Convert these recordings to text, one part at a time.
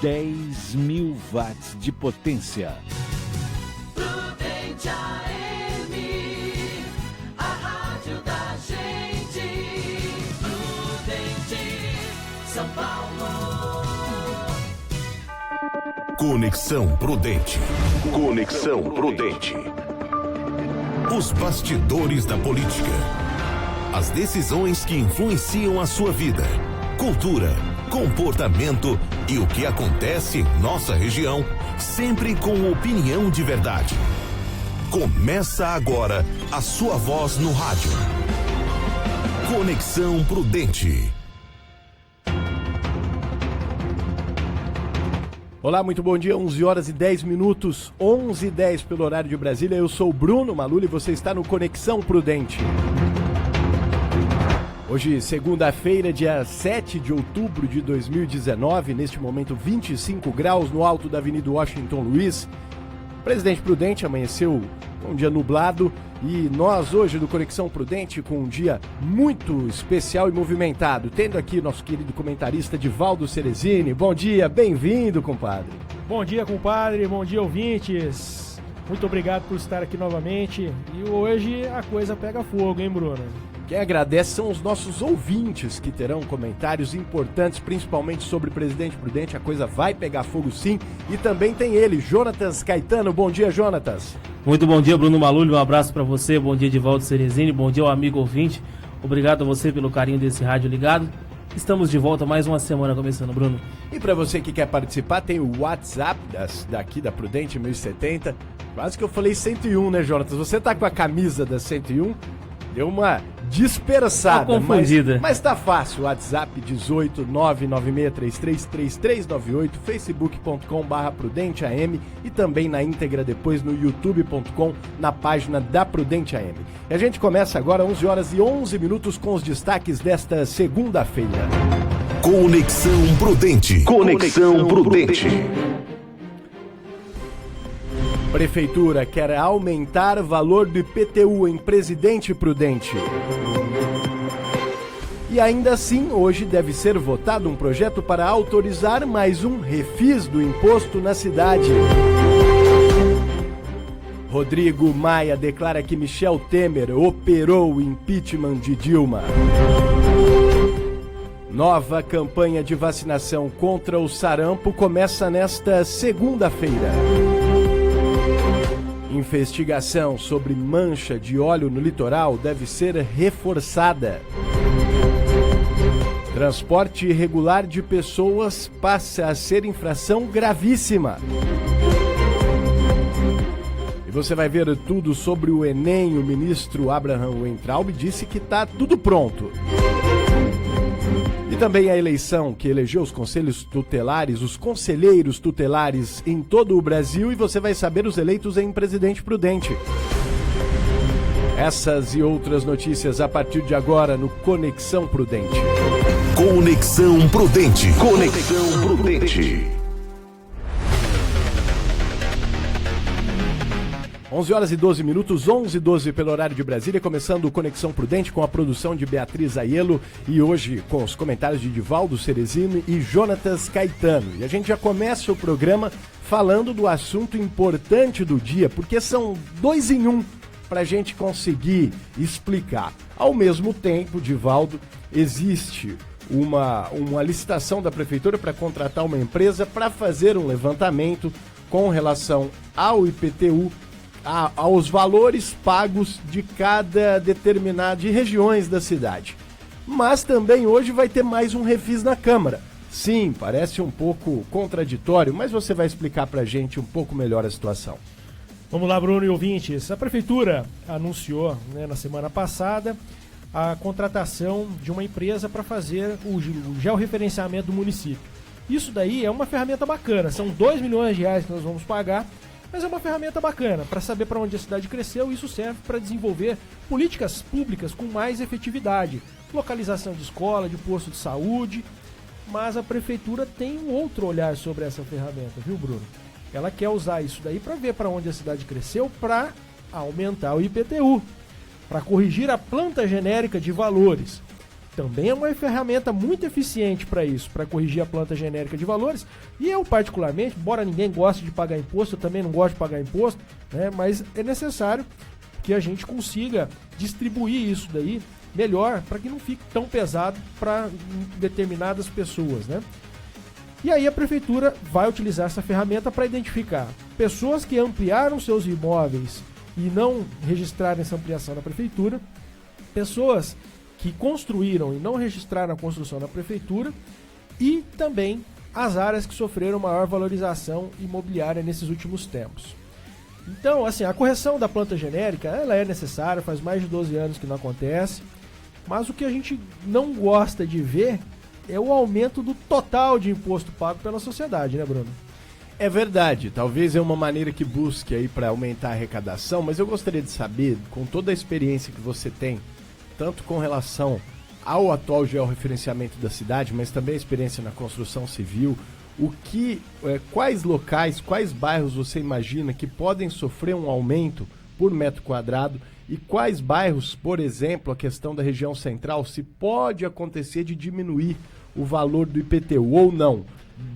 10.000 watts de potência. Prudente AM, a rádio da gente. Prudente, São Paulo. Conexão Prudente. Conexão Prudente. Os bastidores da política. As decisões que influenciam a sua vida. Cultura, comportamento e o que acontece em nossa região, sempre com opinião de verdade. Começa agora a sua voz no rádio. Conexão Prudente. Olá, muito bom dia, 11 horas e 10 minutos, 11h10 pelo horário de Brasília. Eu sou o Bruno Maluli e você está no Conexão Prudente. Hoje, segunda-feira, dia 7 de outubro de 2019, neste momento 25 graus no alto da Avenida Washington Luiz. Presidente Prudente amanheceu um dia nublado e nós hoje do Conexão Prudente com um dia muito especial e movimentado, tendo aqui nosso querido comentarista Divaldo Cerezini. Bom dia, bem-vindo, compadre. Bom dia, compadre, bom dia, ouvintes. Muito obrigado por estar aqui novamente e hoje a coisa pega fogo, hein, Bruno? Quem agradece são os nossos ouvintes que terão comentários importantes, principalmente sobre o Presidente Prudente. A coisa vai pegar fogo sim. E também tem ele, Jonatas Caetano. Bom dia, Jonatas. Muito bom dia, Bruno Maluli. Um abraço para você. Bom dia, Divaldo Cerezini. Bom dia ao amigo ouvinte. Obrigado a você pelo carinho desse rádio ligado. Estamos de volta mais uma semana começando, Bruno. E para você que quer participar, tem o WhatsApp daqui da Prudente 1070. Quase que eu falei 101, né, Jonatas? Você tá com a camisa da 101? Deu uma dispersada, tá confundida. Mas tá fácil. WhatsApp 18996333398, facebook.com/prudenteam e também na íntegra depois no youtube.com, na página da Prudente AM. E a gente começa agora 11 horas e 11 minutos com os destaques desta segunda-feira. Conexão Prudente. Conexão Prudente. Prefeitura quer aumentar o valor do IPTU em Presidente Prudente. E ainda assim, hoje deve ser votado um projeto para autorizar mais um refis do imposto na cidade. Rodrigo Maia declara que Michel Temer operou o impeachment de Dilma. Nova campanha de vacinação contra o sarampo começa nesta segunda-feira. Investigação sobre mancha de óleo no litoral deve ser reforçada. Transporte irregular de pessoas passa a ser infração gravíssima. E você vai ver tudo sobre o Enem. O ministro Abraham Weintraub disse que está tudo pronto. E também a eleição que elegeu os conselheiros tutelares em todo o Brasil, e você vai saber os eleitos em Presidente Prudente. Essas e outras notícias a partir de agora no Conexão Prudente. Conexão Prudente. Conexão Prudente. 11 horas e 12 minutos, 11h12 pelo horário de Brasília, começando o Conexão Prudente com a produção de Beatriz Aiello e hoje com os comentários de Divaldo Cerezini e Jonatas Caetano. E a gente já começa o programa falando do assunto importante do dia, porque são dois em um para a gente conseguir explicar. Ao mesmo tempo, Divaldo, existe uma licitação da Prefeitura para contratar uma empresa para fazer um levantamento com relação ao IPTU, aos valores pagos de cada determinada de regiões da cidade. Mas também hoje vai ter mais um refis na Câmara. Sim, parece um pouco contraditório, mas você vai explicar pra gente um pouco melhor a situação. Vamos lá, Bruno e ouvintes. A Prefeitura anunciou, na semana passada a contratação de uma empresa para fazer o georreferenciamento do município. Isso daí é uma ferramenta bacana, são 2 milhões de reais que nós vamos pagar, mas é uma ferramenta bacana para saber para onde a cidade cresceu. Isso serve para desenvolver políticas públicas com mais efetividade, localização de escola, de posto de saúde, mas a Prefeitura tem um outro olhar sobre essa ferramenta, viu, Bruno? Ela quer usar isso daí para ver para onde a cidade cresceu para aumentar o IPTU. para corrigir a planta genérica de valores. Também é uma ferramenta muito eficiente para isso, para corrigir a planta genérica de valores. E eu, particularmente, embora ninguém goste de pagar imposto, eu também não gosto de pagar imposto, né, mas é necessário que a gente consiga distribuir isso daí melhor, para que não fique tão pesado para determinadas pessoas, né? E aí a prefeitura vai utilizar essa ferramenta para identificar pessoas que ampliaram seus imóveis e não registraram essa ampliação na prefeitura, pessoas que construíram e não registraram a construção na prefeitura e também as áreas que sofreram maior valorização imobiliária nesses últimos tempos. Então, assim, a correção da planta genérica, ela é necessária, faz mais de 12 anos que não acontece, mas o que a gente não gosta de ver é o aumento do total de imposto pago pela sociedade, né, Bruno? É verdade, talvez é uma maneira que busque aí para aumentar a arrecadação, mas eu gostaria de saber, com toda a experiência que você tem, tanto com relação ao atual georreferenciamento da cidade, mas também a experiência na construção civil, quais locais, quais bairros você imagina que podem sofrer um aumento por metro quadrado e quais bairros, por exemplo, a questão da região central, se pode acontecer de diminuir o valor do IPTU ou não?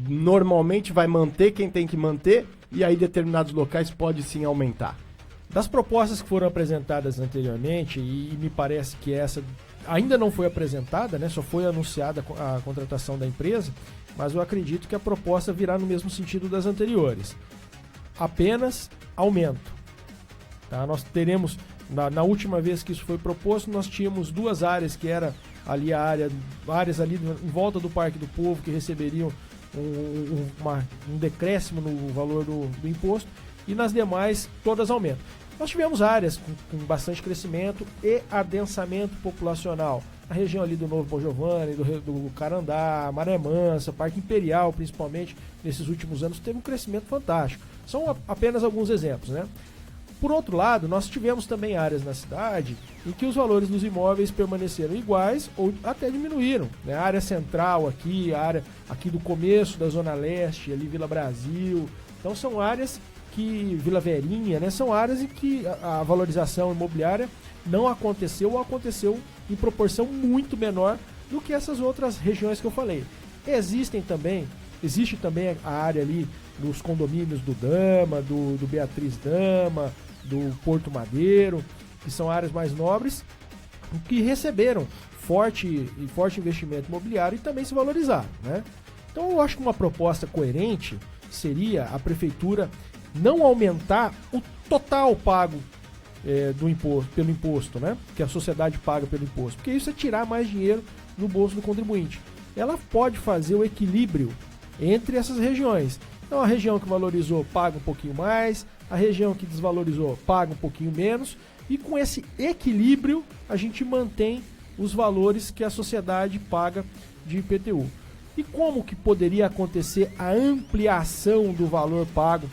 Normalmente vai manter quem tem que manter e aí determinados locais pode sim aumentar. Das propostas que foram apresentadas anteriormente, e me parece que essa ainda não foi apresentada, né, só foi anunciada a contratação da empresa, mas eu acredito que a proposta virá no mesmo sentido das anteriores. Apenas aumento. Tá? Nós teremos, na última vez que isso foi proposto, nós tínhamos duas áreas, que era ali áreas ali em volta do Parque do Povo, que receberiam um decréscimo no valor do imposto, e nas demais todas aumentam. Nós tivemos áreas com bastante crescimento e adensamento populacional. A região ali do Novo Bom Giovanni, do Carandá, Maré Mansa, Parque Imperial, principalmente, nesses últimos anos, teve um crescimento fantástico. São apenas alguns exemplos, né? Por outro lado, nós tivemos também áreas na cidade em que os valores dos imóveis permaneceram iguais ou até diminuíram, né? A área central aqui, a área aqui do começo da Zona Leste, ali Vila Brasil. Então são áreas que, Vila Verinha, né? São áreas em que a valorização imobiliária não aconteceu ou aconteceu em proporção muito menor do que essas outras regiões que eu falei. Existe também a área ali dos condomínios do Dama, do Beatriz Dama, do Porto Madeiro, que são áreas mais nobres, que receberam forte investimento imobiliário e também se valorizaram, né? Então eu acho que uma proposta coerente seria a prefeitura não aumentar o total pago pelo imposto, né? Que a sociedade paga pelo imposto, porque isso é tirar mais dinheiro no bolso do contribuinte. Ela pode fazer o equilíbrio entre essas regiões. Então a região que valorizou paga um pouquinho mais, a região que desvalorizou paga um pouquinho menos, e com esse equilíbrio a gente mantém os valores que a sociedade paga de IPTU. E como que poderia acontecer a ampliação do valor pago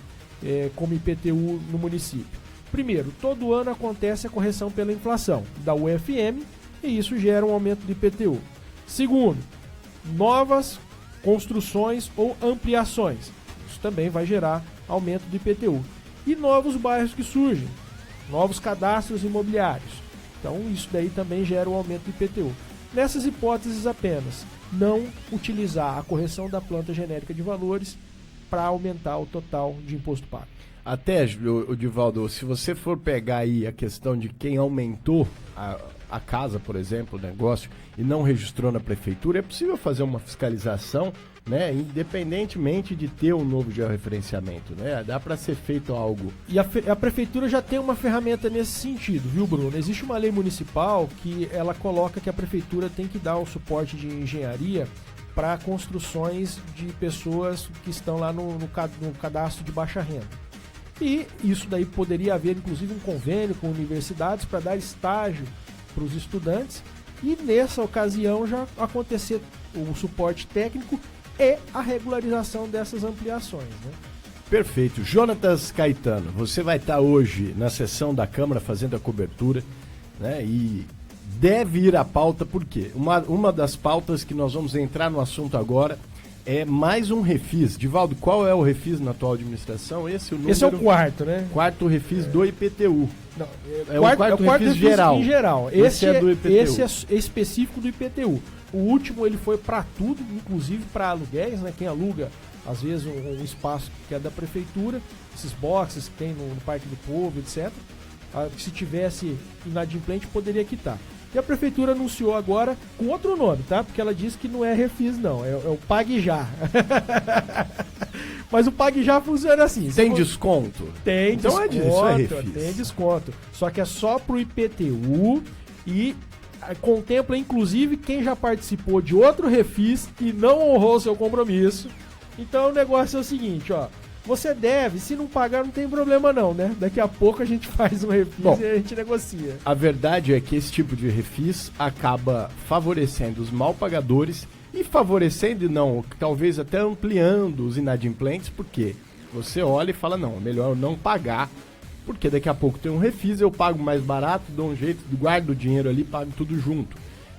como IPTU no município? Primeiro, todo ano acontece a correção pela inflação da UFM e isso gera um aumento do IPTU. Segundo, novas construções ou ampliações. Isso também vai gerar aumento do IPTU. E novos bairros que surgem, novos cadastros imobiliários. Então isso daí também gera um aumento do IPTU. Nessas hipóteses apenas, não utilizar a correção da planta genérica de valores para aumentar o total de imposto pago. Até, Divaldo, se você for pegar aí a questão de quem aumentou a casa, por exemplo, o negócio, e não registrou na prefeitura, é possível fazer uma fiscalização, né, independentemente de ter um novo georreferenciamento, né? Dá para ser feito algo. E a prefeitura já tem uma ferramenta nesse sentido, viu, Bruno? Existe uma lei municipal que ela coloca que a prefeitura tem que dar o suporte de engenharia para construções de pessoas que estão lá no cadastro de baixa renda. E isso daí poderia haver, inclusive, um convênio com universidades para dar estágio para os estudantes e, nessa ocasião, já acontecer o suporte técnico e a regularização dessas ampliações, né? Perfeito. Jonatas Caetano, você vai estar hoje na sessão da Câmara fazendo a cobertura, né? E deve ir à pauta, por quê? Uma das pautas que nós vamos entrar no assunto agora é mais um refis. Divaldo, qual é o refis na atual administração? Esse é o quarto, né? Quarto refis do IPTU. Não, É o quarto refis geral. Em geral. Esse é do IPTU. Esse é específico do IPTU. O último ele foi para tudo, inclusive para aluguéis, né? Quem aluga, às vezes, um espaço que é da prefeitura, esses boxes que tem no Parque do Povo, etc. Se tivesse inadimplente, poderia quitar. E a prefeitura anunciou agora com outro nome, tá? Porque ela disse que não é refis, não. É o Pague Já. Mas o Pague Já funciona assim. Tem desconto? Tem então desconto. Isso é refis. Tem desconto. Só que é só pro IPTU e contempla, inclusive, quem já participou de outro refis e não honrou seu compromisso. Então o negócio é o seguinte, ó. Você deve, se não pagar não tem problema não, né? Daqui a pouco a gente faz um refis e a gente negocia. A verdade é que esse tipo de refis acaba favorecendo os mal pagadores e favorecendo, não, talvez até ampliando os inadimplentes, porque você olha e fala, não, é melhor eu não pagar, porque daqui a pouco tem um refis, eu pago mais barato, dou um jeito, guardo o dinheiro ali, pago tudo junto.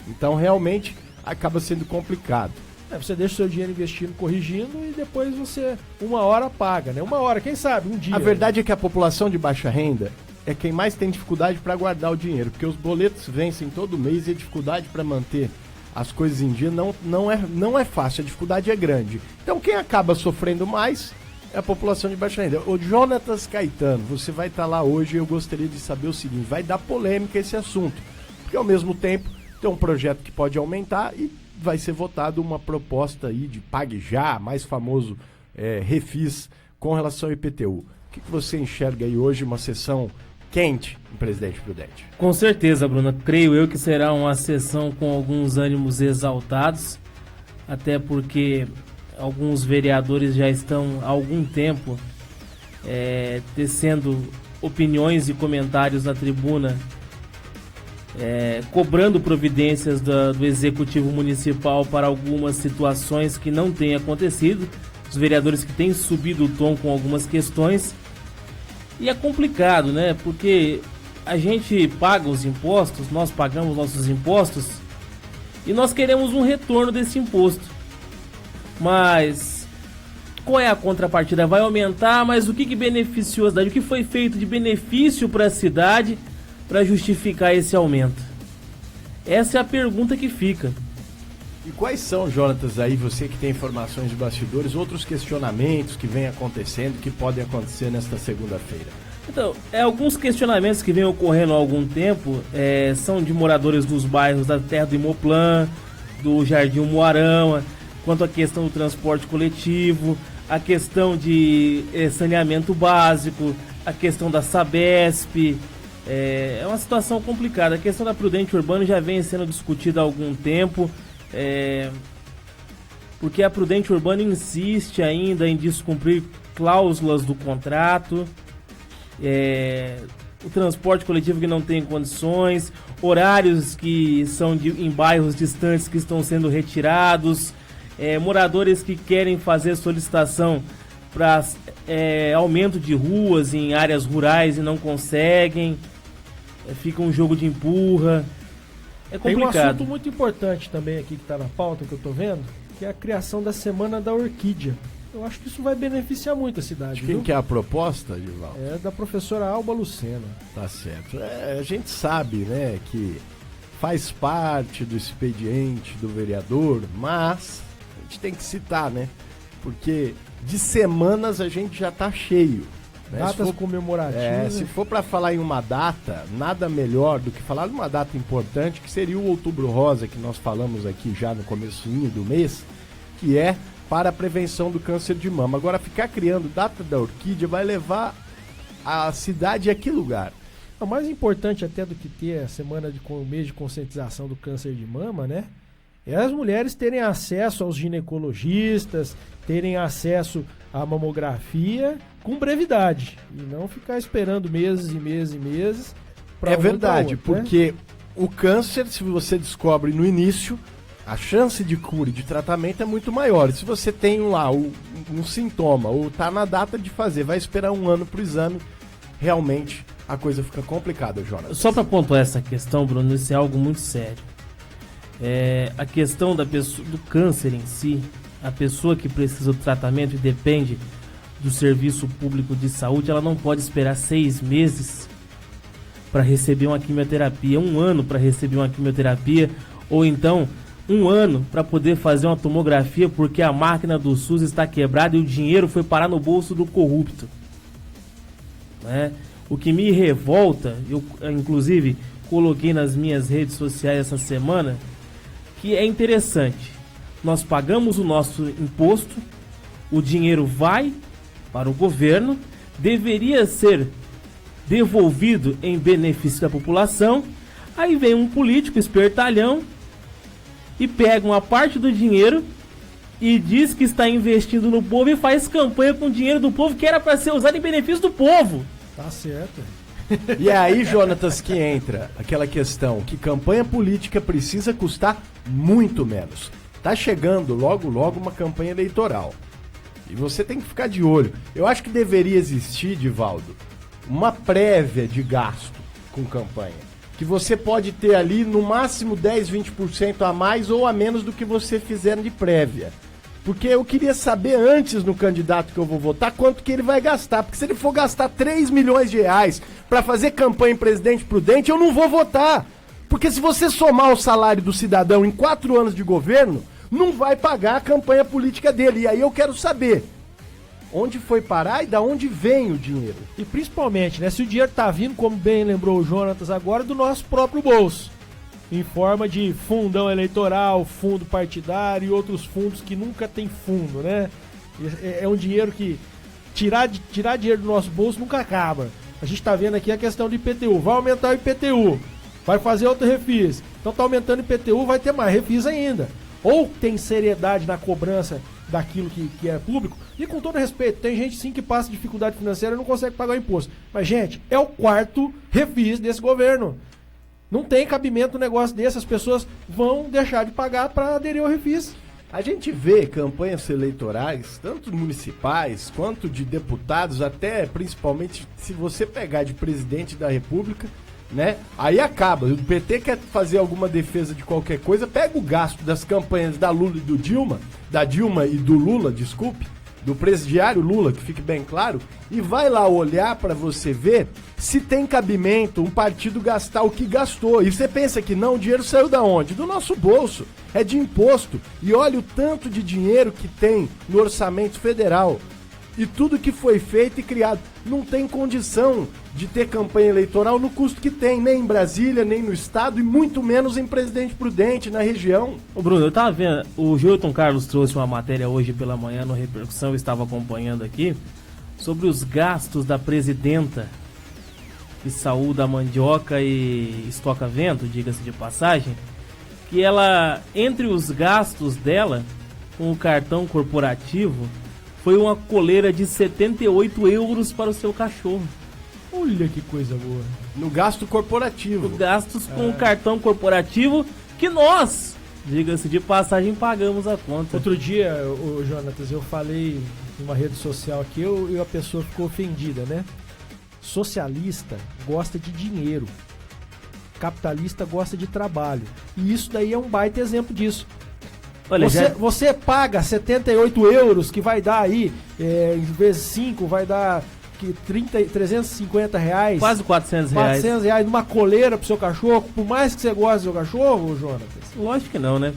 Então realmente acaba sendo complicado. Você deixa o seu dinheiro investindo, corrigindo e depois você, uma hora, paga, né? Uma hora, quem sabe, um dia. A verdade é que a população de baixa renda é quem mais tem dificuldade para guardar o dinheiro, porque os boletos vencem todo mês e a dificuldade para manter as coisas em dia não é fácil, a dificuldade é grande. Então quem acaba sofrendo mais é a população de baixa renda. O Jonatas Caetano, você vai estar lá hoje e eu gostaria de saber o seguinte, vai dar polêmica esse assunto, porque ao mesmo tempo tem um projeto que pode aumentar e vai ser votada uma proposta aí de Pague Já, mais famoso refis com relação ao IPTU. O que você enxerga aí hoje, uma sessão quente em Presidente Prudente? Com certeza, Bruna. Creio eu que será uma sessão com alguns ânimos exaltados, até porque alguns vereadores já estão há algum tempo tecendo opiniões e comentários na tribuna, cobrando providências do Executivo Municipal para algumas situações que não têm acontecido, os vereadores que têm subido o tom com algumas questões, e é complicado, né, porque a gente paga os impostos, nós pagamos nossos impostos, e nós queremos um retorno desse imposto, mas qual é a contrapartida? Vai aumentar, mas o que beneficiou a cidade? O que foi feito de benefício para a cidade para justificar esse aumento? Essa é a pergunta que fica. E quais são, Jonatas, aí você que tem informações de bastidores, outros questionamentos que vêm acontecendo, que podem acontecer nesta segunda-feira? Então, alguns questionamentos que vêm ocorrendo há algum tempo são de moradores dos bairros da Terra do Imoplan, do Jardim Moarama, quanto à questão do transporte coletivo, a questão de saneamento básico, a questão da Sabesp. É uma situação complicada. A questão da Prudente Urbano já vem sendo discutida há algum tempo, porque a Prudente Urbano insiste ainda em descumprir cláusulas do contrato, o transporte coletivo que não tem condições, horários que são em bairros distantes que estão sendo retirados, moradores que querem fazer solicitação para aumento de ruas em áreas rurais e não conseguem. Fica um jogo de empurra. É complicado. Tem um assunto muito importante também aqui que está na pauta que eu estou vendo, que é a criação da Semana da Orquídea. Eu acho que isso vai beneficiar muito a cidade. De quem que é a proposta, Divaldo? É da professora Alba Lucena. Tá certo. A gente sabe, né, que faz parte do expediente do vereador, mas a gente tem que citar, né? Porque de semanas a gente já tá cheio. Né? Datas comemorativas. Se for para falar em uma data, nada melhor do que falar de uma data importante, que seria o Outubro Rosa, que nós falamos aqui já no comecinho do mês, que é para a prevenção do câncer de mama. Agora, ficar criando data da orquídea vai levar a cidade a que lugar? O mais importante até do que ter a semana o mês de conscientização do câncer de mama, né? É as mulheres terem acesso aos ginecologistas, terem acesso à mamografia com brevidade. E não ficar esperando meses e meses e meses. É verdade, porque o câncer, se você descobre no início, a chance de cura e de tratamento é muito maior. Se você tem lá um sintoma ou tá na data de fazer, vai esperar um ano pro exame, realmente a coisa fica complicada, Jonas. Só para pontuar essa questão, Bruno, isso é algo muito sério. A questão da pessoa, do câncer em si, a pessoa que precisa do tratamento e depende do serviço público de saúde, ela não pode esperar 6 meses para receber uma quimioterapia, 1 ano para receber uma quimioterapia, ou então 1 ano para poder fazer uma tomografia porque a máquina do SUS está quebrada e o dinheiro foi parar no bolso do corrupto. Né? O que me revolta, eu inclusive coloquei nas minhas redes sociais essa semana, que é interessante. Nós pagamos o nosso imposto, o dinheiro vai para o governo, deveria ser devolvido em benefício da população, aí vem um político espertalhão e pega uma parte do dinheiro e diz que está investindo no povo e faz campanha com o dinheiro do povo que era para ser usado em benefício do povo. Tá certo. E aí, Jonatas, que entra aquela questão que campanha política precisa custar muito menos. Tá chegando logo uma campanha eleitoral. E você tem que ficar de olho. Eu acho que deveria existir, Divaldo, uma prévia de gasto com campanha. Que você pode ter ali no máximo 10, 20% a mais ou a menos do que você fizer de prévia. Porque eu queria saber antes no candidato que eu vou votar quanto que ele vai gastar. Porque se ele for gastar 3 milhões de reais para fazer campanha em Presidente Prudente, eu não vou votar. Porque se você somar o salário do cidadão em 4 anos de governo, não vai pagar a campanha política dele. E aí eu quero saber onde foi parar e da onde vem o dinheiro. E principalmente, né, se o dinheiro tá vindo, como bem lembrou o Jonatas agora, do nosso próprio bolso. Em forma de fundão eleitoral, fundo partidário e outros fundos que nunca tem fundo, né? É um dinheiro que tirar dinheiro do nosso bolso nunca acaba. A gente tá vendo aqui a questão do IPTU. Vai aumentar o IPTU, vai fazer outro refis. Então tá aumentando o IPTU, vai ter mais refis ainda. Ou tem seriedade na cobrança daquilo que é público. E com todo respeito, tem gente sim que passa dificuldade financeira e não consegue pagar o imposto. Mas, gente, é o 4º refis desse governo. Não tem cabimento um negócio desse, as pessoas vão deixar de pagar para aderir ao refis. A gente vê campanhas eleitorais, tanto municipais quanto de deputados, até principalmente se você pegar de presidente da República, né? Aí acaba. O PT quer fazer alguma defesa de qualquer coisa, pega o gasto das campanhas da Lula e do Dilma, da Dilma e do Lula, desculpe, do presidiário Lula, que fique bem claro, e vai lá olhar para você ver se tem cabimento um partido gastar o que gastou. E você pensa que não, o dinheiro saiu da onde? Do nosso bolso, é de imposto. E olha o tanto de dinheiro que tem no orçamento federal. E tudo que foi feito e criado. Não tem condição de ter campanha eleitoral no custo que tem, nem em Brasília, nem no estado, e muito menos em Presidente Prudente, na região. Ô Bruno, eu tava vendo, o Gilton Carlos trouxe uma matéria hoje pela manhã no Repercussão, eu estava acompanhando aqui, sobre os gastos da presidenta de saúde da mandioca e estoca vento, diga-se de passagem, que ela, entre os gastos dela, com o cartão corporativo, foi uma coleira de 78 euros para o seu cachorro. Olha que coisa boa. No gasto corporativo. Gastos com o cartão corporativo que nós, diga-se de passagem, pagamos a conta. Outro dia, o Jonatas, eu falei em uma rede social aqui e a pessoa ficou ofendida, né? Socialista gosta de dinheiro. Capitalista gosta de trabalho. E isso daí é um baita exemplo disso. Olha, você paga 78 euros, que vai dar aí, em vezes 5, vai dar 350 reais. Quase 400 reais. 400 reais numa coleira pro seu cachorro, por mais que você goste do seu cachorro, Jonatas? Lógico que não, né?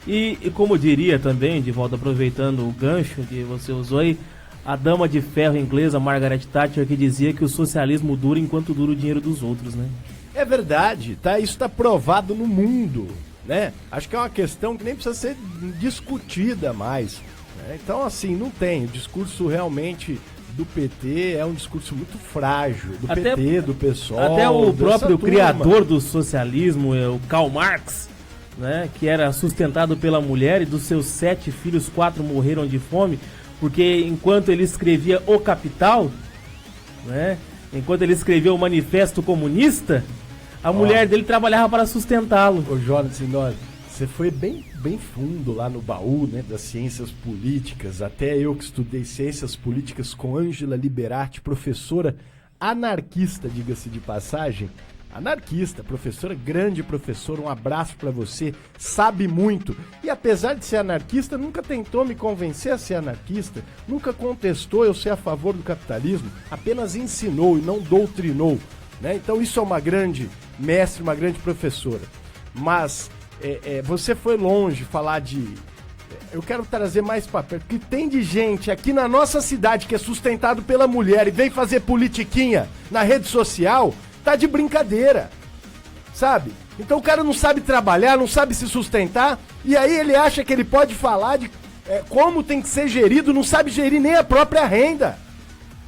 E como diria também, de volta aproveitando o gancho que você usou aí, a dama de ferro inglesa Margaret Thatcher, que dizia que o socialismo dura enquanto dura o dinheiro dos outros, né? É verdade, tá? Isso tá provado no mundo, né? Acho que é uma questão que nem precisa ser discutida mais, né? Então, assim, não tem. O discurso realmente do PT é um discurso muito frágil, do PT, do PSOL. Até o próprio turma. criador do socialismo, o Karl Marx, né, que era sustentado pela mulher, e dos seus 7 filhos, 4 morreram de fome, porque enquanto ele escrevia O Capital, né, enquanto ele escrevia o Manifesto Comunista, a mulher dele trabalhava para sustentá-lo. Ô Jonas, você foi bem fundo lá no baú, né, das ciências políticas. Até eu que estudei ciências políticas com Ângela Liberati, professora anarquista, diga-se de passagem, Anarquista, professora, grande professora, um abraço pra você, sabe muito. E apesar de ser anarquista, nunca tentou me convencer a ser anarquista, nunca contestou eu ser a favor do capitalismo, apenas ensinou e não doutrinou, né? Então isso é uma grande mestre, uma grande professora. Mas você foi longe falar de... Eu quero trazer mais pra perto, porque tem de gente aqui na nossa cidade que é sustentado pela mulher e vem fazer politiquinha na rede social... Tá de brincadeira, sabe? Então o cara não sabe trabalhar, não sabe se sustentar, e aí ele acha que ele pode falar de como tem que ser gerido, não sabe gerir nem a própria renda.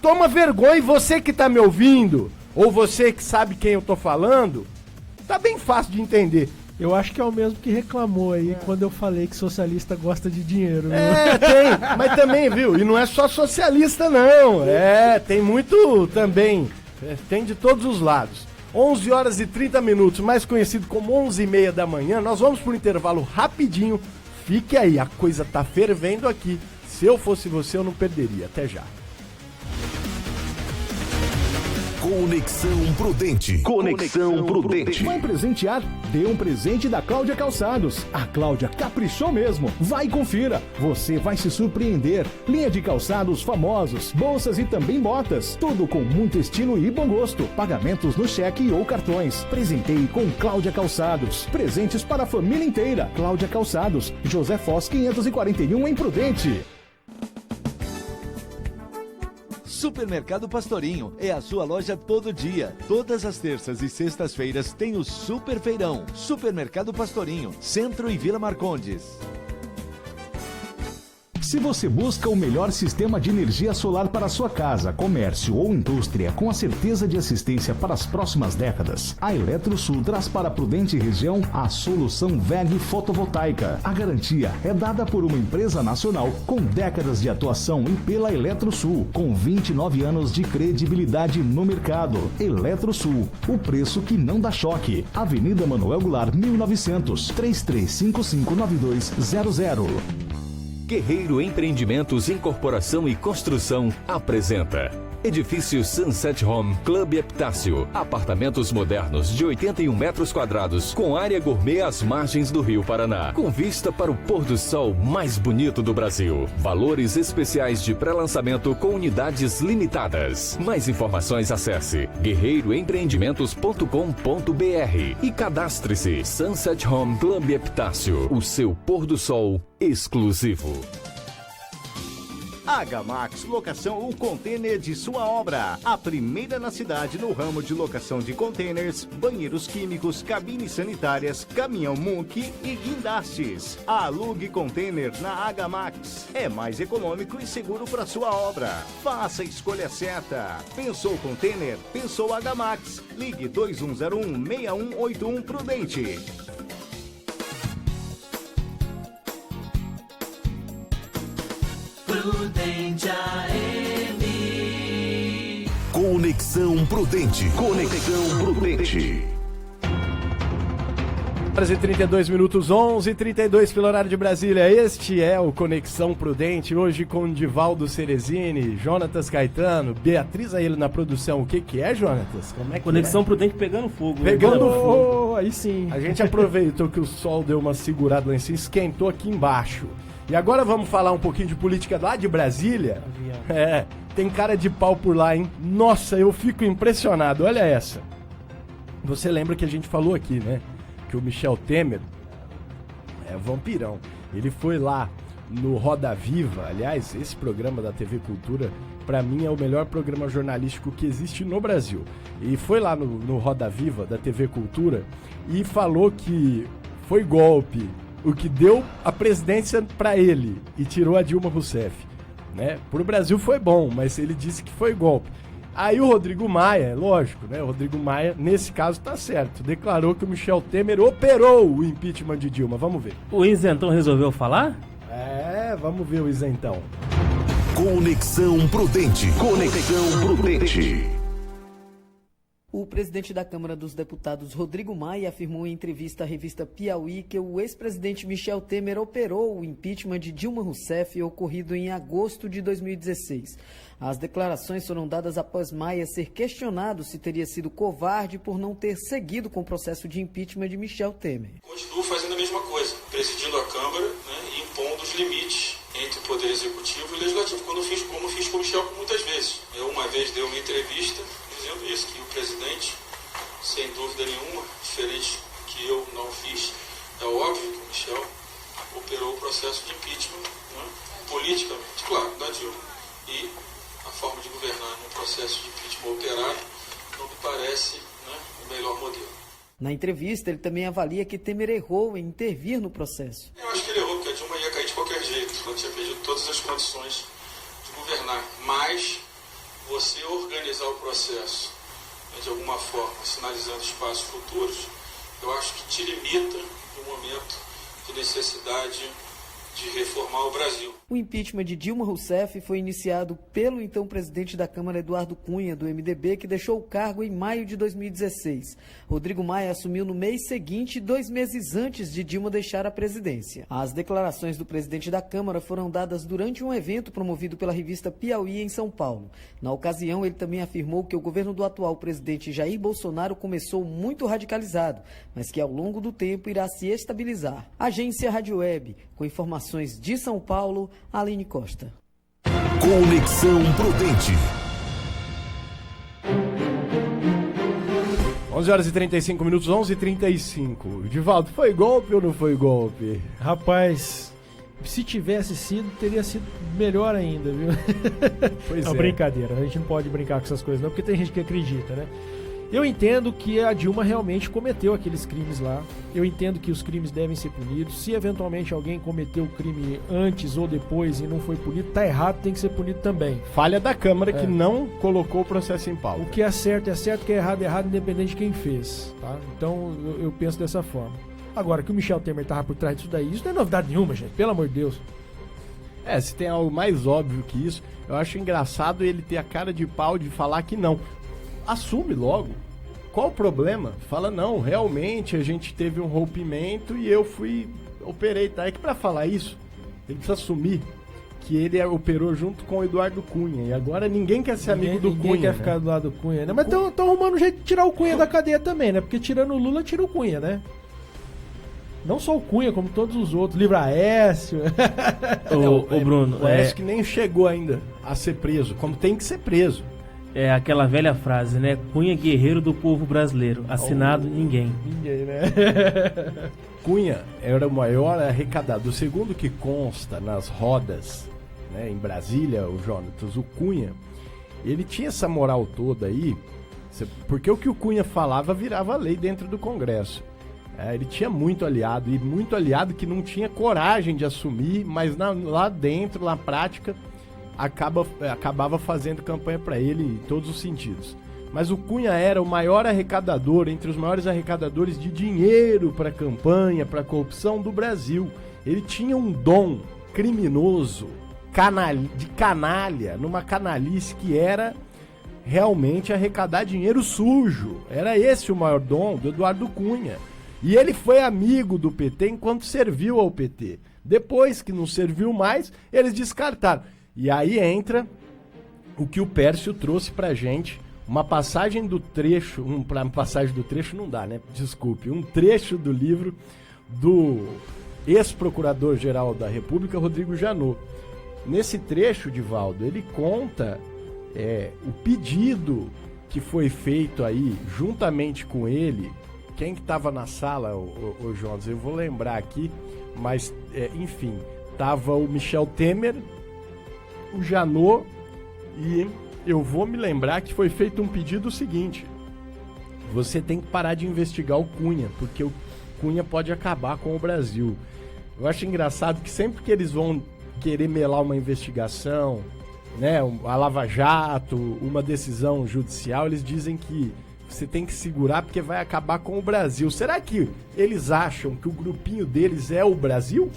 Toma vergonha, e você que tá me ouvindo, ou você que sabe quem eu tô falando, tá bem fácil de entender. Eu acho que é o mesmo que reclamou aí quando eu falei que socialista gosta de dinheiro. Viu? Tem, mas também, viu? E não é só socialista, não. Tem muito também... Tem de todos os lados. 11 horas e 30 minutos, mais conhecido como 11h30 da manhã. Nós vamos pro intervalo rapidinho. Fique aí, a coisa tá fervendo aqui. Se eu fosse você, eu não perderia. Até já. Conexão Prudente. Conexão Prudente. Vai presentear? Dê um presente da Cláudia Calçados. A Cláudia caprichou mesmo. Vai e confira. Você vai se surpreender. Linha de calçados famosos, bolsas e também botas. Tudo com muito estilo e bom gosto. Pagamentos no cheque ou cartões. Presenteie com Cláudia Calçados. Presentes para a família inteira. Cláudia Calçados. José Foz 541 em Prudente. Supermercado Pastorinho é a sua loja todo dia. Todas as terças e sextas-feiras tem o Super Feirão. Supermercado Pastorinho, Centro e Vila Marcondes. Se você busca o melhor sistema de energia solar para sua casa, comércio ou indústria, com a certeza de assistência para as próximas décadas, a Eletrosul traz para a Prudente região a solução WEG fotovoltaica. A garantia é dada por uma empresa nacional com décadas de atuação e pela Eletrosul, com 29 anos de credibilidade no mercado. Eletrosul, o preço que não dá choque. Avenida Manuel Goulart, 1900, 33559200. Guerreiro Empreendimentos Incorporação e Construção apresenta Edifício Sunset Home Club Epitácio. Apartamentos modernos de 81 metros quadrados com área gourmet às margens do Rio Paraná, com vista para o pôr do sol mais bonito do Brasil. Valores especiais de pré-lançamento com unidades limitadas. Mais informações acesse guerreiroempreendimentos.com.br e cadastre-se. Sunset Home Club Epitácio, o seu pôr do sol exclusivo. Agamax Locação ou Container de sua obra. A primeira na cidade no ramo de locação de containers, banheiros químicos, cabines sanitárias, caminhão Munk e guindastes. Alugue container na Agamax. É mais econômico e seguro para sua obra. Faça a escolha certa. Pensou container? Pensou Agamax. Ligue 2101-6181 Prudente. Prudente AM. Conexão Prudente. Conexão Prudente. Horas e 32 minutos, 11h32 pelo horário de Brasília. Este é o Conexão Prudente, hoje com Divaldo Cerezini, Jonatas Caetano, Beatriz Aelo na produção. O que é, Jonatas? Como é que Conexão Prudente pegando fogo. Pegando fogo. Aí sim. A gente aproveitou que o sol deu uma segurada lá em cima, esquentou aqui embaixo. E agora vamos falar um pouquinho de política lá de Brasília. Tem cara de pau por lá, hein? Nossa, eu fico impressionado, olha essa. Você lembra que a gente falou aqui, né? Que o Michel Temer é vampirão. Ele foi lá no Roda Viva. Aliás, esse programa da TV Cultura, pra mim, é o melhor programa jornalístico que existe no Brasil. E foi lá no Roda Viva da TV Cultura e falou que foi golpe o que deu a presidência pra ele e tirou a Dilma Rousseff, né? Pro Brasil foi bom, mas ele disse que foi golpe. Aí o Rodrigo Maia, lógico, né? O Rodrigo Maia, nesse caso, tá certo. Declarou que o Michel Temer operou o impeachment de Dilma. Vamos ver. O isentão resolveu falar? Vamos ver o isentão. Conexão Prudente. Conexão Prudente. O presidente da Câmara dos Deputados, Rodrigo Maia, afirmou em entrevista à revista Piauí que o ex-presidente Michel Temer operou o impeachment de Dilma Rousseff ocorrido em agosto de 2016. As declarações foram dadas após Maia ser questionado se teria sido covarde por não ter seguido com o processo de impeachment de Michel Temer. Continuo fazendo a mesma coisa, presidindo a Câmara, e impondo os limites entre o Poder Executivo e o Legislativo, como fiz com o Michel muitas vezes. Eu uma vez dei uma entrevista dizendo isso, que o presidente, sem dúvida nenhuma, diferente que eu não fiz, é óbvio que o Michel operou o processo de impeachment, politicamente, claro, da Dilma. E a forma de governar num processo de impeachment operado não me parece o melhor modelo. Na entrevista, ele também avalia que Temer errou em intervir no processo. Eu acho que ele errou, porque a Dilma ia cair de qualquer jeito. Ela tinha perdido todas as condições de governar. Mas você organizar o processo, de alguma forma, sinalizando espaços futuros, eu acho que te limita no momento de necessidade de reformar o Brasil. O impeachment de Dilma Rousseff foi iniciado pelo então presidente da Câmara, Eduardo Cunha, do MDB, que deixou o cargo em maio de 2016. Rodrigo Maia assumiu no mês seguinte, 2 meses antes de Dilma deixar a presidência. As declarações do presidente da Câmara foram dadas durante um evento promovido pela revista Piauí em São Paulo. Na ocasião, ele também afirmou que o governo do atual presidente Jair Bolsonaro começou muito radicalizado, mas que ao longo do tempo irá se estabilizar. Agência Rádio Web, com informações de São Paulo, Aline Costa. Conexão Prudente. 11h35, 11h35. Divaldo, foi golpe ou não foi golpe? Rapaz, se tivesse sido, teria sido melhor ainda, viu? Pois não, é. Brincadeira, a gente não pode brincar com essas coisas não, porque tem gente que acredita, né? Eu entendo que a Dilma realmente cometeu aqueles crimes lá. Eu entendo que os crimes devem ser punidos. Se eventualmente alguém cometeu o crime antes ou depois e não foi punido, tá errado, tem que ser punido também. Falha da Câmara que não colocou o processo em pauta. O que é certo, o que é errado, independente de quem fez, tá? Então eu penso dessa forma. Agora, que o Michel Temer tava por trás disso daí, isso não é novidade nenhuma, gente, pelo amor de Deus. Se tem algo mais óbvio que isso, eu acho engraçado ele ter a cara de pau de falar que não. Assume logo. Qual o problema? Fala, não, realmente a gente teve um rompimento e eu operei, tá? É que pra falar isso, ele precisa assumir que ele operou junto com o Eduardo Cunha. E agora ninguém quer ser amigo do Cunha. Ninguém quer ficar do lado do Cunha, né? Mas estão arrumando um jeito de tirar o Cunha da cadeia também, né? Porque tirando o Lula, tira o Cunha, né? Não só o Cunha, como todos os outros. Livre Aécio. Ô Bruno, o Aécio que nem chegou ainda a ser preso, como tem que ser preso. É aquela velha frase, né? Cunha, guerreiro do povo brasileiro. Assinado ninguém. Ninguém, né? Cunha era o maior arrecadador. Segundo que consta nas rodas, né, em Brasília, o Jonatas, o Cunha, ele tinha essa moral toda aí, porque o que o Cunha falava virava lei dentro do Congresso. Ele tinha muito aliado, e muito aliado que não tinha coragem de assumir, mas lá dentro, na prática, acabava fazendo campanha para ele em todos os sentidos. Mas o Cunha era o maior arrecadador, entre os maiores arrecadadores de dinheiro para campanha, para corrupção do Brasil. Ele tinha um dom criminoso, de canalha, numa canalice que era realmente arrecadar dinheiro sujo. Era esse o maior dom do Eduardo Cunha. E ele foi amigo do PT enquanto serviu ao PT. Depois que não serviu mais, eles descartaram. E aí entra o que o Pércio trouxe pra gente, uma passagem do trecho, passagem do trecho não dá, né? Desculpe, um trecho do livro do ex-procurador-geral da República, Rodrigo Janot. Nesse trecho, Divaldo, ele conta o pedido que foi feito aí, juntamente com ele. Quem que estava na sala, o Jonas? Eu vou lembrar aqui, mas, enfim, tava o Michel Temer, o Janot, e eu vou me lembrar que foi feito um pedido seguinte: você tem que parar de investigar o Cunha, porque o Cunha pode acabar com o Brasil. Eu acho engraçado que sempre que eles vão querer melar uma investigação, né, a Lava Jato, uma decisão judicial, eles dizem que você tem que segurar porque vai acabar com o Brasil. Será que eles acham que o grupinho deles é o Brasil?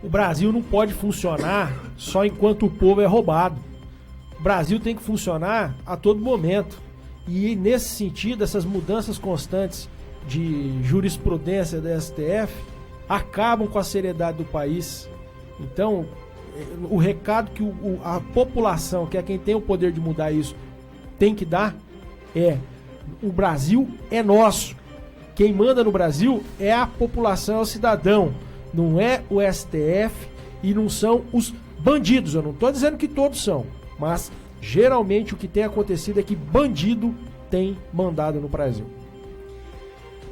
O Brasil não pode funcionar só enquanto o povo é roubado. O Brasil tem que funcionar a todo momento. E nesse sentido, essas mudanças constantes de jurisprudência da STF acabam com a seriedade do país. Então, o recado que a população, que é quem tem o poder de mudar isso, tem que dar é: o Brasil é nosso. Quem manda no Brasil é a população, é o cidadão. Não é o STF e não são os bandidos. Eu não estou dizendo que todos são, mas geralmente o que tem acontecido é que bandido tem mandado no Brasil.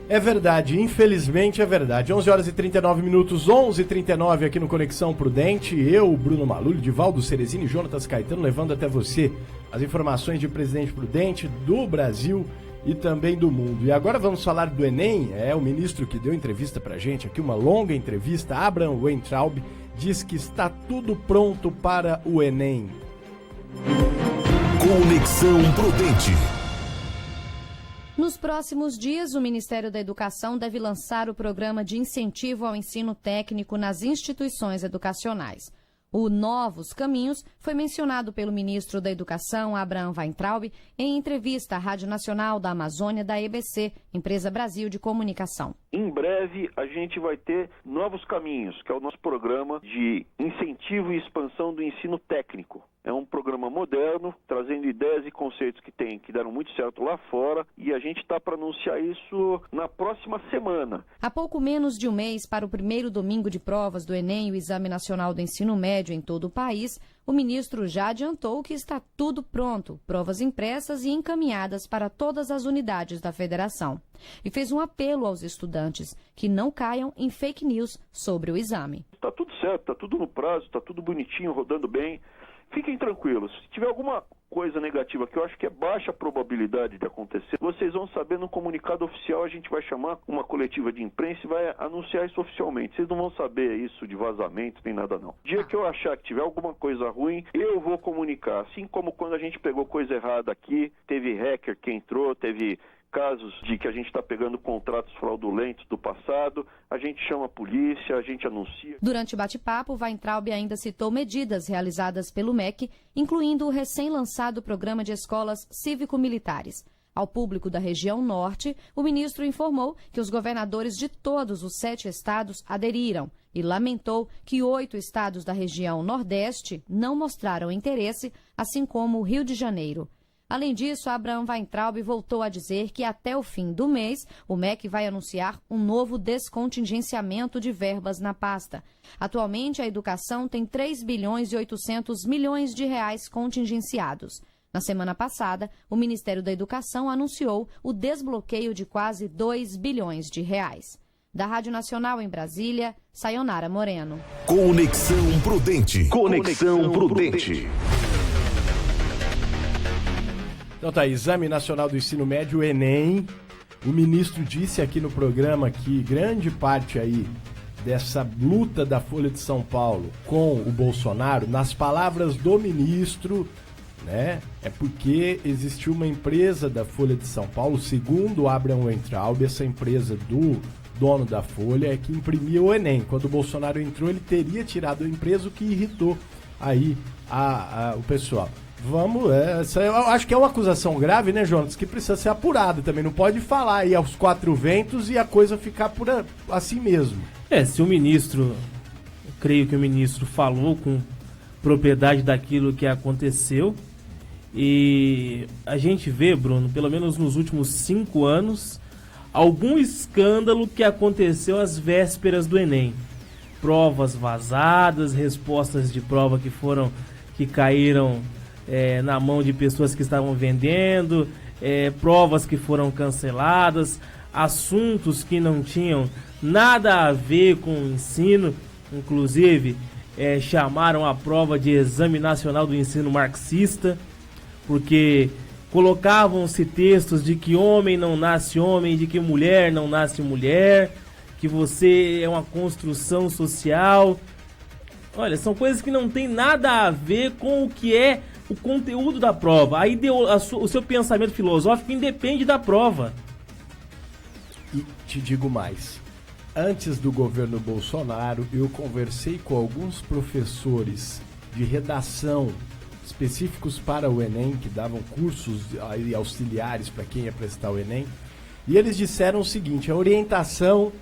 É verdade, infelizmente é verdade. 11 horas e 39 minutos, 11h39 aqui no Conexão Prudente. Eu, Bruno Malulho, Divaldo Cerezini e Jonatas Caetano levando até você as informações de Presidente Prudente do Brasil e também do mundo. E agora vamos falar do Enem. É o ministro que deu entrevista pra gente aqui, uma longa entrevista. Abraham Weintraub diz que está tudo pronto para o Enem. Conexão Prudente. Nos próximos dias, o Ministério da Educação deve lançar o programa de incentivo ao ensino técnico nas instituições educacionais. O Novos Caminhos foi mencionado pelo ministro da Educação, Abraham Weintraub, em entrevista à Rádio Nacional da Amazônia da EBC, Empresa Brasil de Comunicação. Em breve, a gente vai ter Novos Caminhos, que é o nosso programa de incentivo e expansão do ensino técnico. É um programa moderno, trazendo ideias e conceitos que deram muito certo lá fora, e a gente está para anunciar isso na próxima semana. Há pouco menos de um mês para o primeiro domingo de provas do Enem e o Exame Nacional do Ensino Médio em todo o país, o ministro já adiantou que está tudo pronto, provas impressas e encaminhadas para todas as unidades da federação. E fez um apelo aos estudantes que não caiam em fake news sobre o exame. Está tudo certo, está tudo no prazo, está tudo bonitinho, rodando bem. Fiquem tranquilos, se tiver alguma coisa negativa, que eu acho que é baixa a probabilidade de acontecer, vocês vão saber no comunicado oficial. A gente vai chamar uma coletiva de imprensa e vai anunciar isso oficialmente. Vocês não vão saber isso de vazamento nem nada não. Dia que eu achar que tiver alguma coisa ruim, eu vou comunicar. Assim como quando a gente pegou coisa errada aqui, teve hacker que entrou, teve casos de que a gente está pegando contratos fraudulentos do passado, a gente chama a polícia, a gente anuncia. Durante o bate-papo, Weintraub ainda citou medidas realizadas pelo MEC, incluindo o recém-lançado programa de escolas cívico-militares. Ao público da região norte, o ministro informou que os governadores de todos os 7 estados aderiram e lamentou que 8 estados da região nordeste não mostraram interesse, assim como o Rio de Janeiro. Além disso, Abraham Weintraub voltou a dizer que até o fim do mês, o MEC vai anunciar um novo descontingenciamento de verbas na pasta. Atualmente, a educação tem 3 bilhões e 800 milhões de reais contingenciados. Na semana passada, o Ministério da Educação anunciou o desbloqueio de quase 2 bilhões de reais. Da Rádio Nacional em Brasília, Sayonara Moreno. Conexão Prudente. Conexão Prudente. Então tá, Exame Nacional do Ensino Médio, Enem. O ministro disse aqui no programa que grande parte aí dessa luta da Folha de São Paulo com o Bolsonaro, nas palavras do ministro, né, é porque existiu uma empresa da Folha de São Paulo, segundo Abraham Weintraub, essa empresa do dono da Folha é que imprimia o Enem. Quando o Bolsonaro entrou, ele teria tirado a empresa, o que irritou aí o pessoal. Eu acho que é uma acusação grave, né, Jonas, que precisa ser apurada também. Não pode falar aí aos 4 ventos e a coisa ficar assim mesmo. Se o ministro, eu creio que o ministro falou com propriedade daquilo que aconteceu, e a gente vê, Bruno, pelo menos nos últimos 5 anos, algum escândalo que aconteceu às vésperas do Enem. Provas vazadas, respostas de prova que caíram na mão de pessoas que estavam vendendo, provas que foram canceladas, assuntos que não tinham nada a ver com o ensino, inclusive chamaram a prova de Exame Nacional do Ensino Marxista, porque colocavam-se textos de que homem não nasce homem, de que mulher não nasce mulher, que você é uma construção social. Olha, são coisas que não tem nada a ver com o que é o conteúdo da prova. O seu pensamento filosófico independe da prova. E te digo mais. Antes do governo Bolsonaro, eu conversei com alguns professores de redação específicos para o Enem, que davam cursos aí auxiliares para quem ia prestar o Enem. E eles disseram o seguinte: a orientação